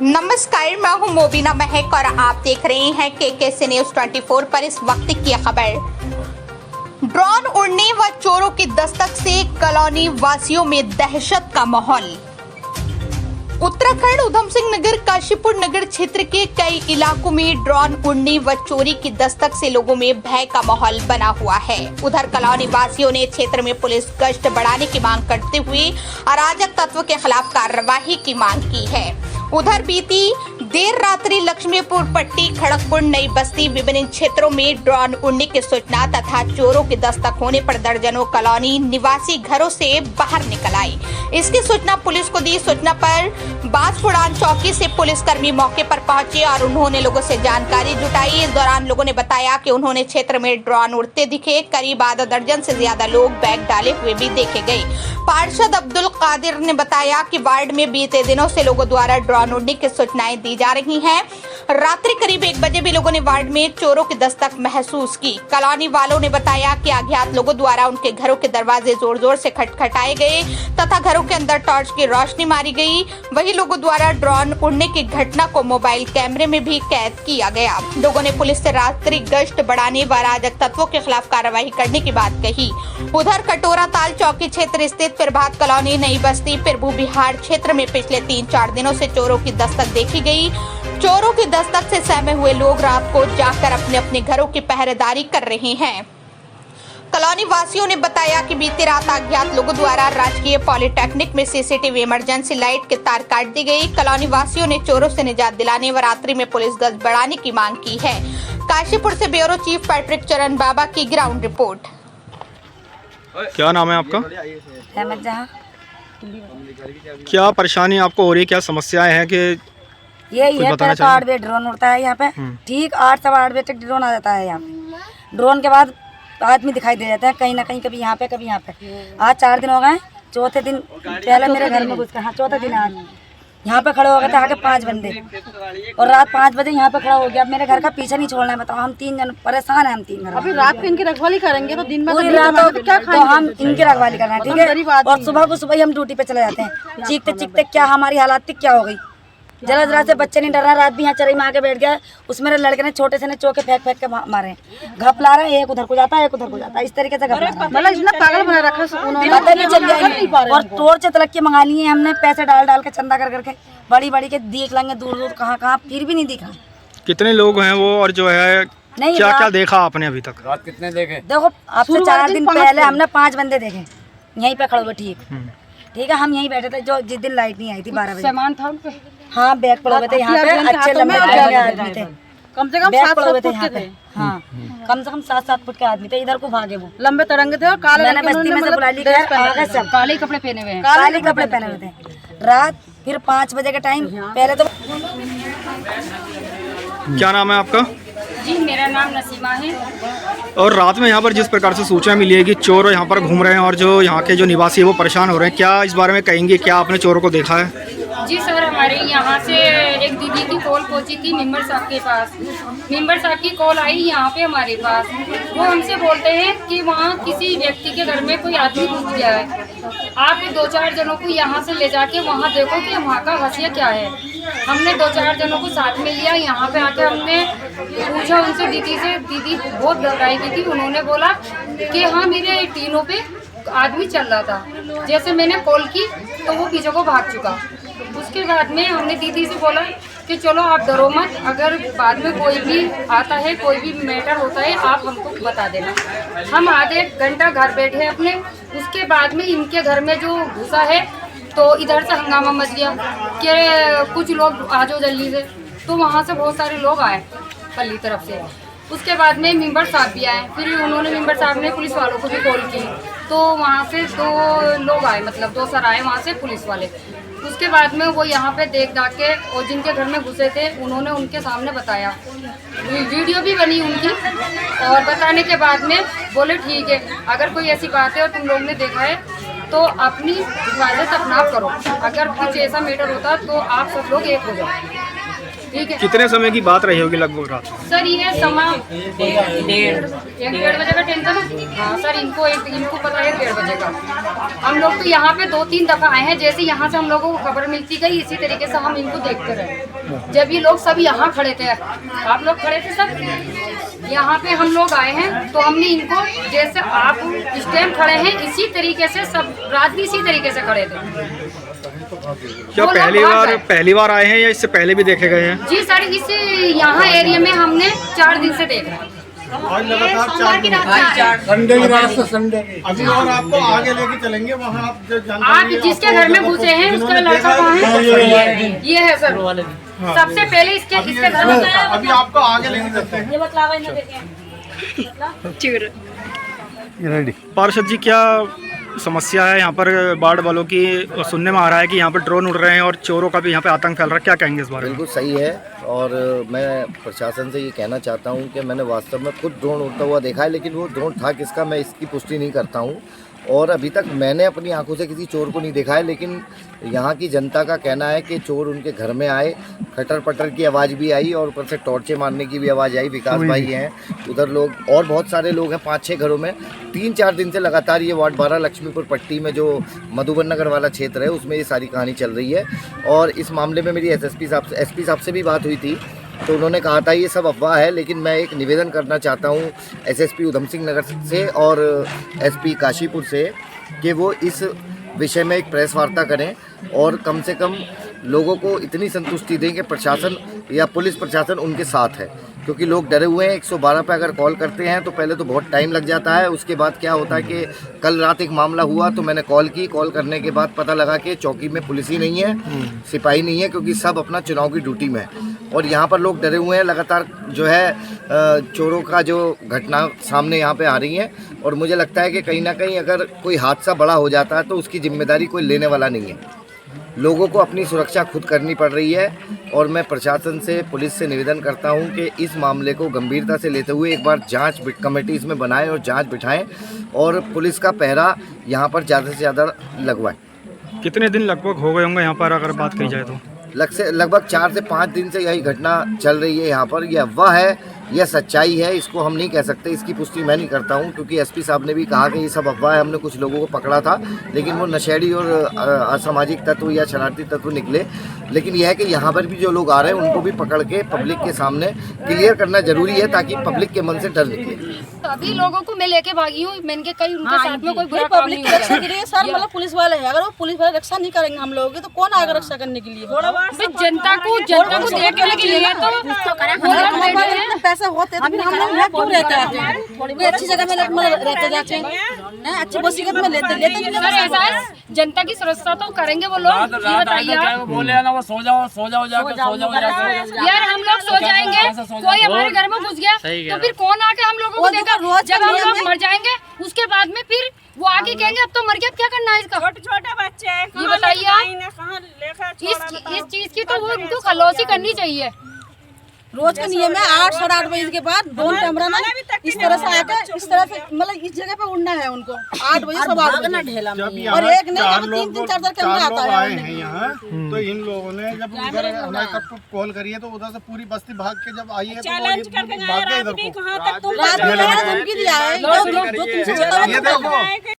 नमस्कार, मैं हूं मोबिना महक और आप देख रहे हैं KKC न्यूज़ 24 पर इस वक्त की खबर। ड्रोन उड़ने व चोरों की दस्तक से कॉलोनी वासियों में दहशत का माहौल। उत्तराखंड उधम सिंह नगर काशीपुर नगर क्षेत्र के कई इलाकों में ड्रोन उड़ने व चोरी की दस्तक से लोगों में भय का माहौल बना हुआ है। उधर कॉलोनी वासियों ने क्षेत्र में पुलिस गश्त बढ़ाने की मांग करते हुए अराजक तत्व के खिलाफ कार्रवाई की मांग की है। उधर बीती देर रात्रि लक्ष्मीपुर पट्टी, खड़गपुर, नई बस्ती विभिन्न क्षेत्रों में ड्रोन उड़ने की सूचना तथा चोरों की दस्तक होने पर दर्जनों कॉलोनी निवासी घरों से बाहर निकल आई। इसकी सूचना पुलिस को दी। सूचना पर बांसफुड़ान चौकी से पुलिसकर्मी मौके पर पहुंचे और उन्होंने लोगों से जानकारी जुटाई। इस दौरान लोगों ने बताया कि उन्होंने क्षेत्र में ड्रोन उड़ते दिखे। करीब आधा दर्जन से ज्यादा लोग बैग डाले हुए भी देखे गए। पार्षद अब्दुल कादिर ने बताया कि वार्ड में बीते दिनों से लोगों द्वारा ड्रोन उड़ने की सूचनाएं दी जा रही हैं। रात्रि करीब 1 बजे भी लोगों ने वार्ड में चोरों की दस्तक महसूस की। कॉलोनी वालों ने बताया कि अज्ञात लोगों द्वारा उनके घरों के दरवाजे जोर जोर से खटखटाए गए तथा घरों के अंदर टॉर्च की रोशनी मारी गई। वही लोगों द्वारा ड्रोन उड़ने की घटना को मोबाइल कैमरे में भी कैद किया गया। लोगों ने पुलिस से रात्रि गश्त बढ़ाने व अराजक तत्वों के खिलाफ कार्रवाई करने की बात कही। उधर कटोरा ताल चौकी क्षेत्र स्थित प्रभात कॉलोनी, नई बस्ती, पिरभू बिहार क्षेत्र में पिछले 3-4 दिनों से चोरों की दस्तक देखी गई। चोरों की दस्तक से सहमे हुए लोग रात को जाकर अपने अपने घरों की पहरेदारी कर रहे हैं। कॉलोनी वासियों ने बताया कि बीती रात अज्ञात लोगों द्वारा राजकीय पॉलिटेक्निक में सीसीटीवी इमरजेंसी लाइट के तार काट दी गई। कॉलोनी वासियों ने चोरों से निजात दिलाने व रात्रि में पुलिस गश्त बढ़ाने की मांग की है। काशीपुर से ब्यूरो चीफ पैट्रिक चरण बाबा की ग्राउंड रिपोर्ट। क्या नाम है आपका? अहमद जहां। क्या परेशानी आपको हो रही है, क्या समस्याएं हैं? कि यही है, पहले तो 8 बजे ड्रोन उड़ता है यहाँ पे, ठीक 8-8 बजे तक ड्रोन आ जाता है यहाँ पे। ड्रोन के बाद आदमी दिखाई दे जाते हैं कहीं ना कहीं, कभी यहाँ पे कभी यहाँ पे। आज 4 दिन हो गए। चौथे दिन पहले मेरे घर में घुस गए। हाँ, चौथा दिन आज यहाँ पे खड़े हो गए थे आगे 5 बंदे और रात 5 बजे यहाँ पे खड़ा हो गया। अब मेरे घर का पीछे नहीं छोड़ना है। बताओ, हम 3 जन परेशान हैं। हम 3 घर अभी रात को इनकी रखवाली करेंगे तो दिन में पूरी रात तो हम इनकी रखवाली करना है, ठीक है। और सुबह को सुबह ही हम ड्यूटी पे चले जाते हैं। चीखते चीखते क्या हमारी हालात थी, क्या हो गई। जरा से बच्चे नहीं डर रहा। रात भी यहाँ चरई में आके बैठ गया। उस मेरे लड़के ने छोटे से ने चौके फेंक के मारे। घप ला रहा है, एक उधर को जाता है, एक उधर को जाता है। इस तरीके से मतलब इतना पागल बना रखा उन्होंने। पता नहीं चल गया। और टोर्च तलक के मंगा लिए हमने, पैसे डाल के चंदा कर करके बड़ी के देख लेंगे दूर कहाँ फिर भी नहीं दिखा। कितने लोग हैं वो, और जो है नहीं क्या देखा आपने अभी तक? रात कितने देखे? देखो, आपसे 4 दिन पहले हमने 5 बंदे देखे यहीं पे खड़े हुए। ठीक है, हम यहीं बैठे थे जो जिस दिन लाइट नहीं आई थी 12 बजे। सामान था हाँ, बैग पड़े हुए थे यहाँ पे, अच्छे लंबे आदमी थे। कम से कम 7-7 फुट के थे। हाँ, कम से कम 7-7 फुट के आदमी थे। इधर को भागे वो लंबे तरंगे थे और काले मैंने बस्ती में से बुला ली। सब काले कपड़े पहने हुए हैं। काले कपड़े पहने हुए थे। रात फिर 5 बजे के टाइम पहले तो। क्या नाम है आपका? जी, मेरा नाम नसीमा है। और रात में यहाँ पर जिस प्रकार से सूचना मिली है कि चोर यहाँ पर घूम रहे हैं और जो यहाँ के जो निवासी है वो परेशान हो रहे हैं, क्या इस बारे में कहेंगे? क्या आपने चोरों को देखा है? जी सर, हमारे यहाँ से एक दीदी की कॉल पहुँची थी मेंबर साहब के पास। मेंबर साहब की कॉल आई यहाँ पे हमारे पास। वो हमसे बोलते हैं कि वहाँ किसी व्यक्ति के घर में कोई आदमी घुस गया है। आप 2-4 जनों को यहाँ से ले जाके वहाँ देखो कि वहाँ का हसिया क्या है। हमने 2-4 जनों को साथ में लिया। यहाँ पे आके हमने पूछा उनसे, दीदी से। दीदी बहुत घबराई की थी। उन्होंने बोला कि हाँ, मेरे टीनों पे आदमी चल रहा था। जैसे मैंने कॉल की तो वो पीछे को भाग चुका। उसके बाद में हमने दीदी से बोला कि चलो आप डरो मत, अगर बाद में कोई भी आता है, कोई भी मैटर होता है, आप हमको बता देना। हम आधे घंटा घर बैठे अपने। उसके बाद में इनके घर में जो घुसा है तो इधर से हंगामा मच गया कि कुछ लोग आ जाओ जल्दी से। तो वहाँ से बहुत सारे लोग आए पल्ली तरफ से। उसके बाद में मेंबर साहब भी आए। फिर उन्होंने, मेंबर साहब ने पुलिस वालों को भी कॉल की तो वहाँ से 2 लोग आए, मतलब 2 सर आए वहाँ से पुलिस वाले। उसके बाद में वो यहाँ पे देख दाख के, और जिनके घर में घुसे थे उन्होंने उनके सामने बताया। वीडियो भी बनी उनकी, और बताने के बाद में बोले ठीक है, अगर कोई ऐसी बात है और तुम लोग ने देखा है तो अपनी हिफाजत अपना आप करो। अगर कुछ ऐसा मैटर होता तो आप सब लोग एक हो जाओ। ठीक है। कितने समय की बात रही होगी लगभग रात? सर ये समय 1-1:30 बजे का टाइम था ना। हाँ सर, इनको पता है 1-1:30 बजे का। हम लोग तो यहाँ पे 2-3 दफा आए हैं। जैसे यहाँ से हम लोगों को खबर मिलती गई, इसी तरीके से हम इनको देखते रहे। जब ये लोग सब यहाँ खड़े थे, आप लोग खड़े थे सब, यहाँ पे हम लोग आए हैं तो हमने इनको, जैसे आप इस टाइम खड़े हैं इसी तरीके से सब रात भी इसी तरीके से खड़े थे। क्या पहली बार आए हैं या इससे पहले भी देखे गए हैं? जी सर, इस यहाँ एरिया में हमने 4 दिन से देख रहे हैं। और लगातार 4 दिन संडे की रात से संडे अभी और आपको आगे लेके चलेंगे वहाँ आप जो आप जिसके घर में घुसे हैं उसका लड़का कहाँ है? ये है सर। सबसे पहले इसके घर में अभी आपको आगे लेके चलते हैं। पार्षद जी, क्या समस्या है यहाँ पर बाढ़ वालों की? सुनने में आ रहा है कि यहाँ पर ड्रोन उड़ रहे हैं और चोरों का भी यहाँ पे आतंक फैल रहा है, क्या कहेंगे इस बारे में? बिल्कुल सही है, और मैं प्रशासन से ये कहना चाहता हूँ कि मैंने वास्तव में खुद ड्रोन उड़ता हुआ देखा है, लेकिन वो ड्रोन था किसका मैं इसकी पुष्टि नहीं करता हूँ। और अभी तक मैंने अपनी आंखों से किसी चोर को नहीं देखा है, लेकिन यहाँ की जनता का कहना है कि चोर उनके घर में आए, खटर पटर की आवाज़ भी आई और ऊपर से टॉर्चे मारने की भी आवाज़ आई। विकास भाई हैं उधर, लोग और बहुत सारे लोग हैं, 5-6 घरों में 3-4 दिन से लगातार ये वार्ड 12 लक्ष्मीपुर पट्टी में जो मधुबन नगर वाला क्षेत्र है उसमें ये सारी कहानी चल रही है। और इस मामले में मेरी एसपी साहब से भी बात हुई थी, तो उन्होंने कहा था ये सब अफवाह है, लेकिन मैं एक निवेदन करना चाहता हूँ एसएसपी उधम सिंह नगर से और एसपी काशीपुर से कि वो इस विषय में एक प्रेस वार्ता करें और कम से कम लोगों को इतनी संतुष्टि दें कि प्रशासन या पुलिस प्रशासन उनके साथ है, क्योंकि लोग डरे हुए हैं। 112 पे अगर कॉल करते हैं तो पहले तो बहुत टाइम लग जाता है, उसके बाद क्या होता है कि कल रात एक मामला हुआ तो मैंने कॉल करने के बाद पता लगा कि चौकी में पुलिस ही नहीं है, सिपाही नहीं है, क्योंकि सब अपना चुनाव की ड्यूटी में है। और यहाँ पर लोग डरे हुए हैं, लगातार जो है चोरों का जो घटना सामने यहाँ पे आ रही है। और मुझे लगता है कि कहीं ना कहीं अगर कोई हादसा बड़ा हो जाता है तो उसकी जिम्मेदारी कोई लेने वाला नहीं है। लोगों को अपनी सुरक्षा खुद करनी पड़ रही है। और मैं प्रशासन से, पुलिस से निवेदन करता हूं कि इस मामले को गंभीरता से लेते हुए एक बार जांच कमेटी इसमें बनाएं और जांच बिठाएं और पुलिस का पहरा यहां पर ज़्यादा से ज़्यादा लगवाएं। कितने दिन लगभग हो गए होंगे यहाँ पर अगर बात की जाए तो? लगभग 4 से 5 दिन से यही घटना चल रही है यहाँ पर। यह अफवाह है, यह सच्चाई है, इसको हम नहीं कह सकते, इसकी पुष्टि मैं नहीं करता हूँ, क्योंकि एसपी साहब ने भी कहा कि ये सब अफवाह है। हमने कुछ लोगों को पकड़ा था, लेकिन वो नशेड़ी और असामाजिक तत्व या शरारती तत्व निकले। लेकिन यह है कि यहाँ पर भी जो लोग आ रहे हैं उनको भी पकड़ के पब्लिक के सामने क्लियर करना जरूरी है, ताकि पब्लिक के मन से डर निकले। अभी लोगों को मैं लेके भागी हूँ, मैंने कहीं उनके साथ में कोई बुरा काम नहीं रक्षा के लिए सर, मतलब पुलिस वाले हैं, अगर वो पुलिस वाले रक्षा नहीं करेंगे हम लोगों की तो कौन आगे रक्षा करने के लिए? जनता को देखने के लिए तो पैसे होते तो फिर हम लोग यहाँ क्यों रहते हैं? कोई अच्छी जगह में रहते जाते हैं, अच्छी वसीयत में लेते नहीं। सर ऐसा है, जनता की सुरक्षा तो करेंगे वो लोग। ये बताइए आप, बोले ना वो सो जाओ यार हम लोग सो जाएंगे, कोई हमारे घर में घुस गया तो फिर कौन आके हम लोगों को देगा? जब हम लोग मर जाएंगे उसके बाद में फिर वो आगे कहेंगे अब तो मर गया, अब क्या करना है इसका? छोटे बच्चे ये बताइए आप, इस चीज की तो वो उनको खलासी करनी चाहिए। रोज का नियम है 8 साढ़े 8 बजे के बाद ड्रोन कैमरा ना इस तरह से आकर इस तरह से मतलब इस जगह पे उड़ना है उनको 8 बजे सब आना ढेला में। और एक ने 3-4 कैमरा आता है आए हैं यहाँ, तो इन लोगों ने जब उधर हमारे तक कॉल करी है तो उधर से पूरी बस्ती भाग के जब आई है तो भाग के इधर को रात में धमकी दिया है जो 3 से 6 बजे